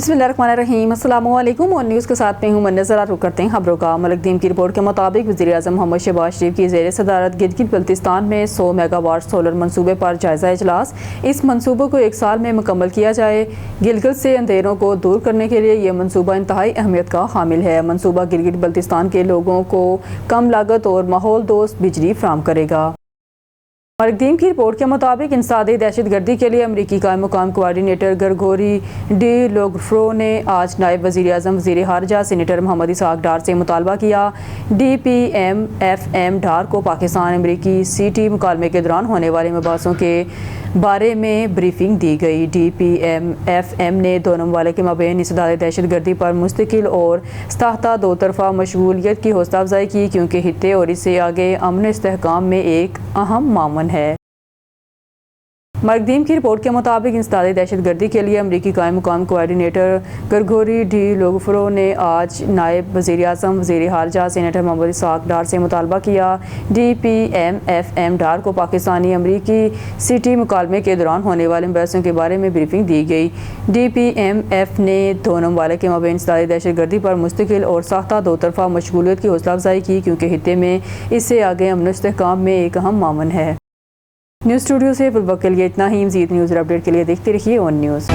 बिस्मिल्लाहिर्रहमानिर्रहीम। अस्सलाम वालेकुम और न्यूज़ के साथ में हूँ मैं नज़र रुक करते हैं खबरों का। मलिक दीम की रिपोर्ट के मुताबिक वज़ीर-ए-आज़म मोहम्मद शहबाज शरीफ की ज़ेर सदारत गिलगित बल्तिस्तान में 100 मेगावाट सोलर मनसूबे पर जायज़ा इजलास। इस मनसूबे को 1 साल में मुकम्मल किया जाए। गिलगित से अंधेरों को दूर करने के लिए यह मनसूबा इंतहाई अहमियत का हामिल है। मनसूबा गिलगित बल्तिस्तान के लोगों को कम लागत और माहौल दोस्त बिजली फराहम करेगा। मरकदीम की रिपोर्ट के मुताबिक इंसदादी दहशत गर्दी के लिए अमरीकी कायम मुकाम कोआर्डिनेटर ग्रेगोरी डी लोगफ्रो ने आज नायब वज़ीर आज़म वज़ीर खारजा सेनेटर मोहम्मद इसहाक डार से मुतालबा किया। DPMFM डार को पाकिस्तान अमरीकी सीटी मुकालमे के दौरान होने वाले मबासों के बारे में ब्रीफिंग दी गई। DPMFM ने दोनों ममालिक के माबैन इंसदादी दहशत गर्दी पर मुस्तकिल और साख्ता दो तरफ़ा मशगूलियत की हौसला अफजाई की, क्योंकि हित्ते और इससे आगे अमन इस्तेहकाम में एक अहम मामन है। मरकदीम की रिपोर्ट के मुताबिक इंसदादी दहशत गर्दी के लिए अमरीकी कायम मुकाम कोआर्डिनेटर ग्रेगोरी डी लोगफ्रो ने आज नायब वज़ीर आज़म वज़ीर खारजा सेनेटर मोहम्मद इसहाक डार से मुतालबा किया। DPMFM डार को पाकिस्तानी अमरीकी सिटी मुकालमे के दौरान होने वाले मबासों के बारे में ब्रीफिंग दी गई। DPMF ने दोनों ममालिक के माबैन इंसदादी दहशत गर्दी पर मुस्तकिल और साख्ता दो तरफ़ा मशगूलियत की हौसला अफजाई की, क्योंकि हित्ते में इससे आगे अमन इस्तेहकाम में एक अहम मामन है। न्यूज़ स्टूडियो से फिलवक्त के लिए इतना ही। मज़ीद न्यूज़ अपडेट के लिए देखते रहिए ऑन न्यूज़।